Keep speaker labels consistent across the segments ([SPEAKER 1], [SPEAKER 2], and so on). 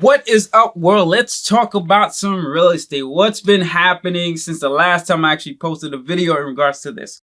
[SPEAKER 1] What is up, world? Let's talk about some real estate. What's been happening since the last time I actually posted a video in regards to this?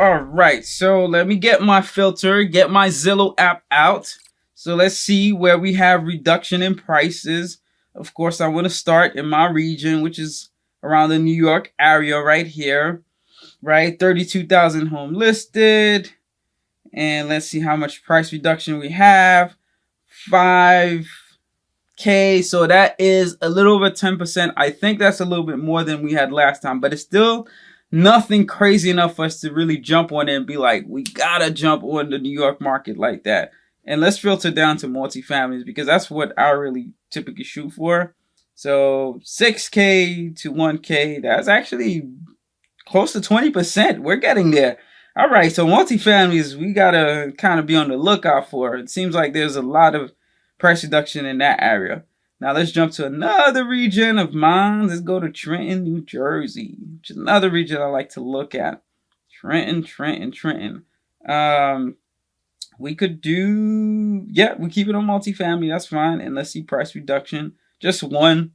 [SPEAKER 1] Alright, so let me get my filter, get my Zillow app out. So let's see where we have reduction in prices. Of course, I want to start in my region, which is around the New York area right here, right? 32,000 home listed. And let's see how much price reduction we have. 5K. So that is a little over 10%. I think that's a little bit more than we had last time, but it's still nothing crazy enough for us to really jump on it and be like, we gotta jump on the New York market like that. And let's filter down to multifamilies because that's what I really typically shoot for. So 6K to 1K, that's actually close to 20%. We're getting there. All right, so multifamilies, we gotta kind of be on the lookout for. It seems like there's a lot of price reduction in that area. Now let's jump to another region of mine. Let's go to Trenton, New Jersey, which is another region I like to look at. Trenton. We could do, we keep it on multifamily. That's fine. And let's see price reduction. Just one.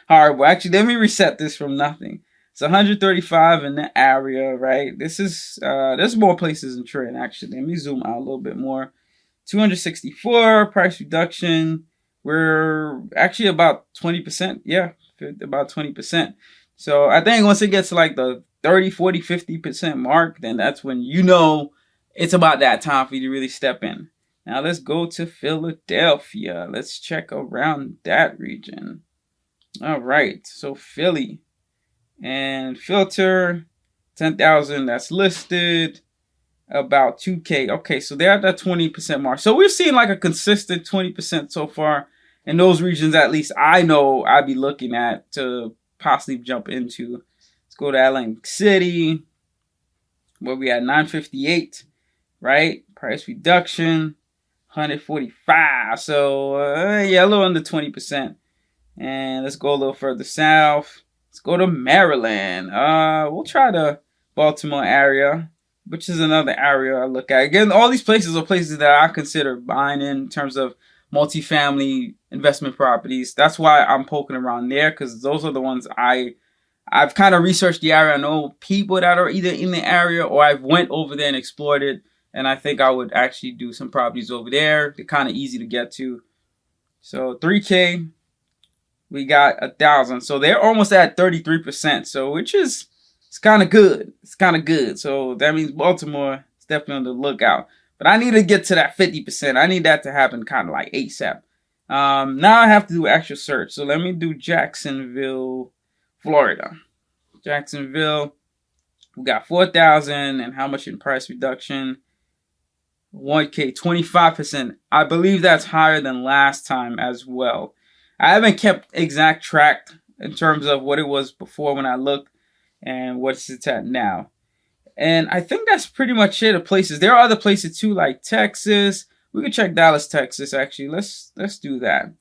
[SPEAKER 1] Horrible. Actually, let me reset this from nothing. It's 135 in the area, right? This is, there's more places in Trenton, actually. Let me zoom out a little bit more. 264 price reduction. We're actually about 20%. Yeah, about 20%. So I think once it gets to like the 30, 40, 50% mark, then that's when you know it's about that time for you to really step in. Now let's go to Philadelphia. Let's check around that region. All right, so Philly. And filter, 10,000, that's listed. About 2K. Okay, so they're at that 20% mark. So we're seeing like a consistent 20% so far in those regions. At least I know I'd be looking at to possibly jump into. Let's go to Atlantic City, where we had 958, right? Price reduction, 145. So yeah, a little under 20%. And let's go a little further south. Let's go to Maryland. We'll try the Baltimore area, which is another area I look at. Again, all these places are places that I consider buying in terms of multifamily investment properties. That's why I'm poking around there, because those are the ones I've kind of researched the area. I know people that are either in the area or I've went over there and explored it. And I think I would actually do some properties over there. They're kind of easy to get to. So 3K, we got 1,000. So they're almost at 33%. So which is, it's kind of good. It's kind of good. So that means Baltimore is definitely on the lookout. But I need to get to that 50%. I need that to happen kind of like ASAP. Now I have to do actual search. So let me do Jacksonville, Florida. Jacksonville, we got 4,000. And how much in price reduction? 1K, 25%. I believe that's higher than last time as well. I haven't kept exact track in terms of what it was before when I looked and what's it at now. And I think that's pretty much it of places. There are other places too, like Texas. We could check Dallas, Texas, actually. Let's do that.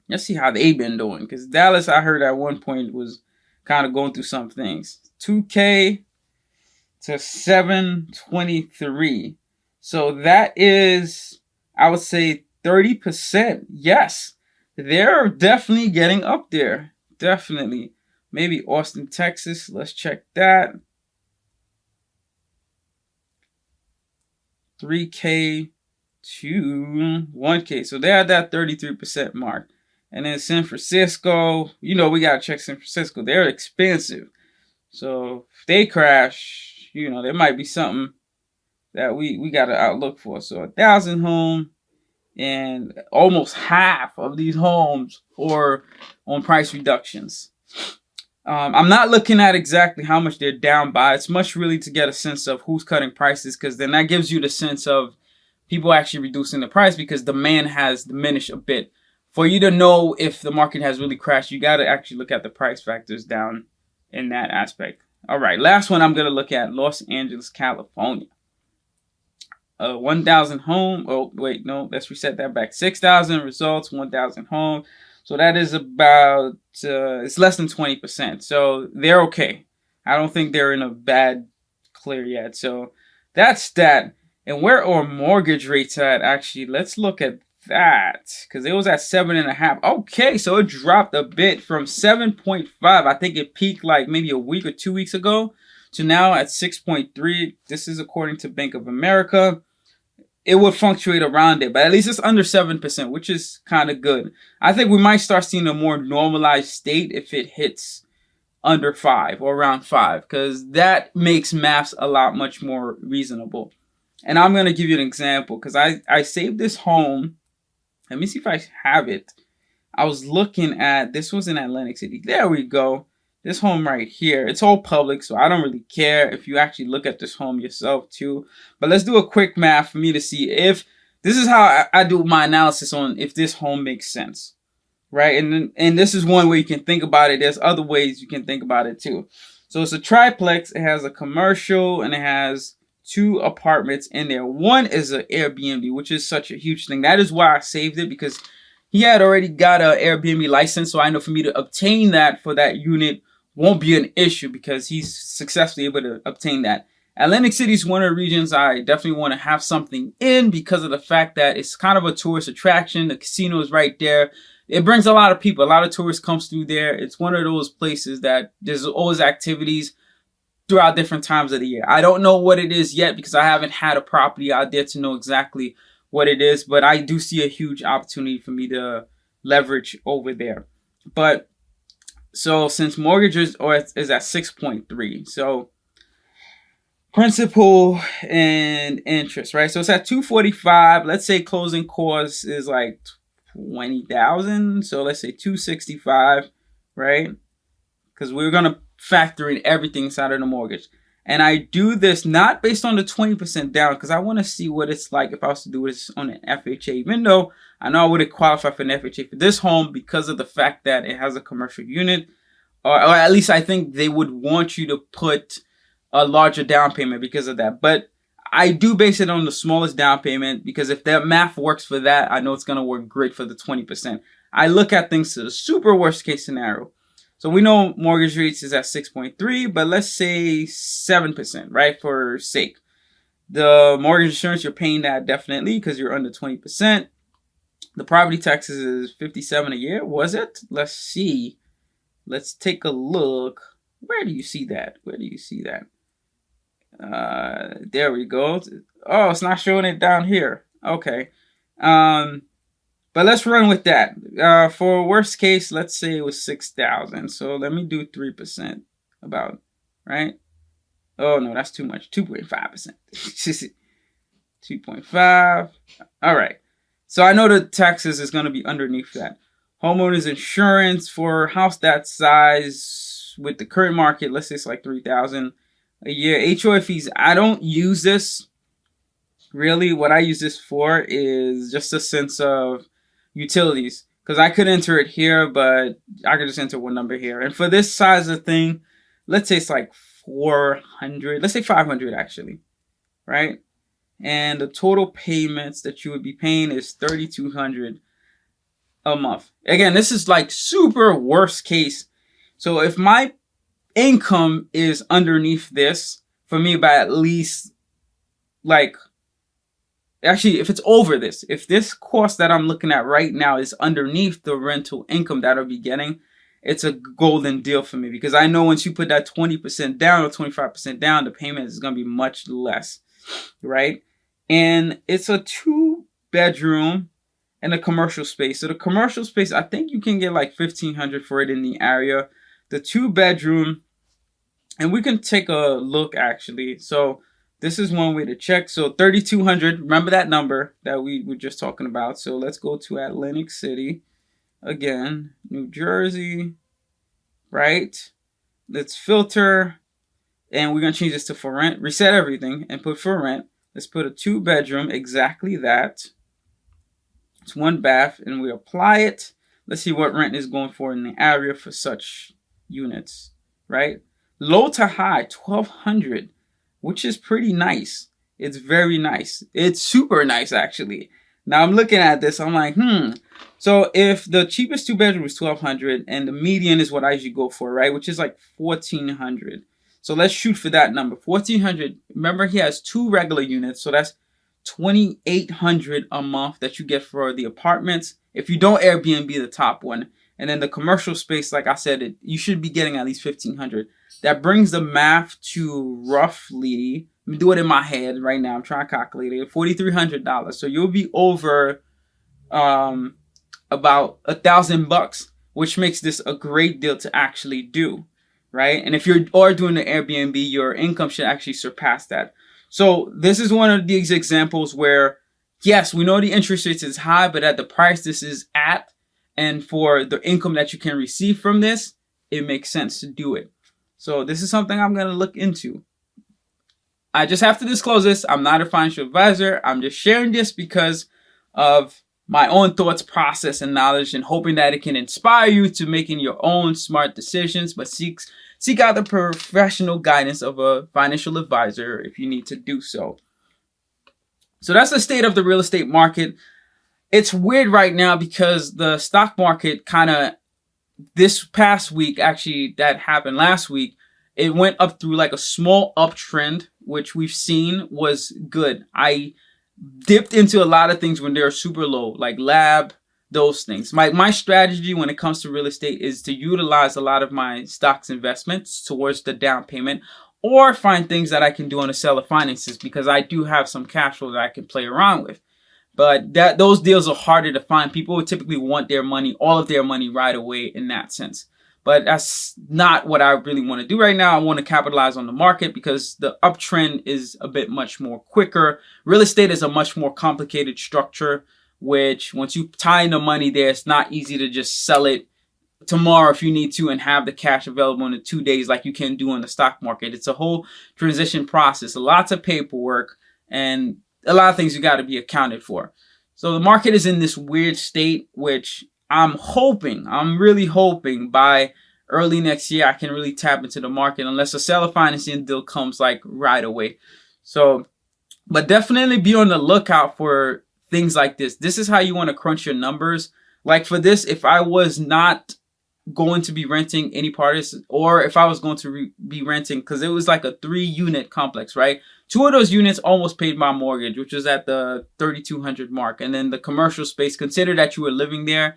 [SPEAKER 1] Let's see how they've been doing. Because Dallas, I heard at one point, was kind of going through some things. 2K to 723. So that is, I would say, 30%. Yes. They're definitely getting up there. Definitely. Maybe Austin, Texas. Let's check that. 3K to 1K. So they're at that 33% mark. And then San Francisco, you know, we got to check San Francisco. They're expensive. So if they crash, you know, there might be something that we got to outlook for. So 1,000 home. And almost half of these homes are on price reductions. I'm not looking at exactly how much they're down by. It's much really to get a sense of who's cutting prices, because then that gives you the sense of people actually reducing the price because demand has diminished a bit. For you to know if the market has really crashed, you got to actually look at the price factors down in that aspect. All right, last one I'm going to look at, Los Angeles, California. 1,000 home. Oh, wait, no, let's reset that back. 6,000 results, 1,000 home. So that is about it's less than 20%. So they're okay. I don't think they're in a bad clear yet. So that's that. And where are mortgage rates at? Actually, let's look at that because it was at 7.5. Okay, so it dropped a bit from 7.5. I think it peaked like maybe a week or 2 weeks ago to now at 6.3. This is according to Bank of America. It would fluctuate around it, but at least it's under 7%, which is kind of good. I think we might start seeing a more normalized state if it hits under 5 or around 5, because that makes maths a lot much more reasonable. And I'm going to give you an example because I saved this home. Let me see if I have it. I was looking at, this was in Atlantic City. There we go. This home right here. It's all public, so I don't really care if you actually look at this home yourself too. But let's do a quick math for me to see if, this is how I do my analysis on if this home makes sense. Right? And this is one way you can think about it. There's other ways you can think about it too. So it's a triplex. It has a commercial and it has 2 apartments in there. One is an Airbnb, which is such a huge thing. That is why I saved it, because he had already got an Airbnb license. So I know for me to obtain that for that unit won't be an issue because he's successfully able to obtain that. Atlantic City is one of the regions I definitely want to have something in because of the fact that it's kind of a tourist attraction. The casino is right there. It brings a lot of people. A lot of tourists comes through there. It's one of those places that there's always activities throughout different times of the year. I don't know what it is yet because I haven't had a property out there to know exactly what it is, but I do see a huge opportunity for me to leverage over there. But so since mortgages is at 6.3, so principal and interest, right? So it's at 245. Let's say closing cost is like 20,000. So let's say 265, right? Because we're gonna factor in everything inside of the mortgage. And I do this not based on the 20% down because I want to see what it's like if I was to do this on an FHA, even though I know I wouldn't qualify for an FHA for this home because of the fact that it has a commercial unit, or at least I think they would want you to put a larger down payment because of that. But I do base it on the smallest down payment because if that math works for that, I know it's going to work great for the 20%. I look at things to the super worst case scenario. So we know mortgage rates is at 6.3, but let's say 7%, right, for sake. The mortgage insurance, you're paying that definitely because you're under 20%. The property taxes is $57 a year, was it? Let's see. Let's take a look. Where do you see that? Where do you see that? There we go. Oh, it's not showing it down here. Okay. But let's run with that. For worst case, let's say it was 6,000. So let me do 3% about, right? Oh no, that's too much. 2.5%. 2.5. All right. So I know the taxes is going to be underneath that. Homeowners insurance for a house that size with the current market, let's say it's like 3,000 a year. HOA fees, I don't use this. Really, what I use this for is just a sense of utilities, because I could enter it here, but I could just enter one number here. And for this size of thing, let's say it's like 400, let's say 500 actually, right? And the total payments that you would be paying is 3,200 a month. Again, this is like super worst case. So if my income is underneath this, for me by at least like, actually, if it's over this, if this cost that I'm looking at right now is underneath the rental income that I'll be getting, it's a golden deal for me because I know once you put that 20% down or 25% down, the payment is going to be much less, right? And it's a 2-bedroom and a commercial space. So the commercial space, I think you can get like $1,500 for it in the area. The 2-bedroom, and we can take a look actually. So this is one way to check. So 3,200, remember that number that we were just talking about. So let's go to Atlantic City. Again, New Jersey, right? Let's filter. And we're going to change this to for rent. Reset everything and put for rent. Let's put a 2-bedroom, exactly that. It's 1 bath, and we apply it. Let's see what rent is going for in the area for such units, right? Low to high, 1,200. Which is pretty nice. It's very nice. It's super nice, actually. Now I'm looking at this. I'm like, So if the cheapest 2-bedroom is $1,200 and the median is what I usually go for, right, which is like $1,400. So let's shoot for that number, $1,400. Remember, he has 2 regular units, so that's $2,800 a month that you get for the apartments. If you don't Airbnb the top one, and then the commercial space, like I said, you should be getting at least $1,500. That brings the math to roughly, let me do it in my head right now. I'm trying to calculate it. $4,300. So you'll be over about $1,000, which makes this a great deal to actually do, right? And if you're doing the Airbnb, your income should actually surpass that. So this is one of these examples where, yes, we know the interest rates is high, but at the price this is at, and for the income that you can receive from this, it makes sense to do it. So this is something I'm going to look into. I just have to disclose this. I'm not a financial advisor. I'm just sharing this because of my own thoughts, process, and knowledge, and hoping that it can inspire you to making your own smart decisions, but seek out the professional guidance of a financial advisor if you need to do so. So that's the state of the real estate market. It's weird right now because the stock market kind of, this past week, actually that happened last week, it went up through like a small uptrend, which we've seen was good. I dipped into a lot of things when they're super low, like lab, those things. My strategy when it comes to real estate is to utilize a lot of my stocks investments towards the down payment, or find things that I can do on the seller finances, because I do have some cash flow that I can play around with. But those deals are harder to find. People would typically want their money, all of their money right away in that sense. But that's not what I really want to do right now. I want to capitalize on the market because the uptrend is a bit much more quicker. Real estate is a much more complicated structure, which once you tie in the money there, it's not easy to just sell it tomorrow if you need to and have the cash available in the 2 days like you can do in the stock market. It's a whole transition process, lots of paperwork, and a lot of things you got to be accounted for. So the market is in this weird state, which I'm really hoping by early next year I can really tap into the market, unless a seller financing deal comes like right away. So, but definitely be on the lookout for things like this. This is how you want to crunch your numbers. Like for this, if I was not going to be renting any part of this, or if I was going to be renting, because it was like a 3-unit complex, right? 2 of those units almost paid my mortgage, which was at the $3,200 mark. And then the commercial space, consider that you were living there,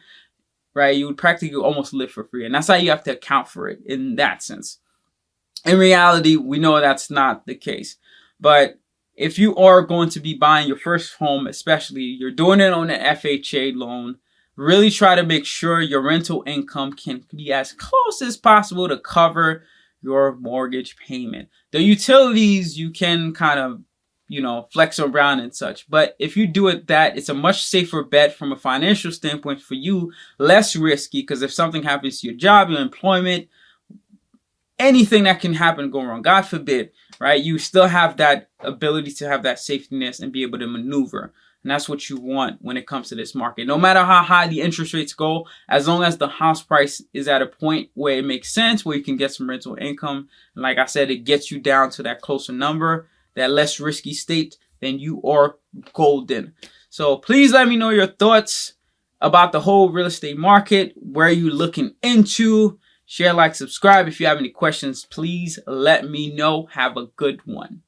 [SPEAKER 1] right? You would practically almost live for free. And that's how you have to account for it in that sense. In reality, we know that's not the case. But if you are going to be buying your first home, especially, you're doing it on an FHA loan, really try to make sure your rental income can be as close as possible to cover your mortgage payment. The utilities you can kind of, flex around and such. But if you do it it's a much safer bet from a financial standpoint for you, less risky, because if something happens to your job, your employment, anything that can happen go wrong, God forbid, right? You still have that ability to have that safety net and be able to maneuver. And that's what you want when it comes to this market. No matter how high the interest rates go, as long as the house price is at a point where it makes sense, where you can get some rental income, and like I said, it gets you down to that closer number, that less risky state, then you are golden. So please let me know your thoughts about the whole real estate market. Where are you looking into? Share, like, subscribe. If you have any questions, please let me know. Have a good one.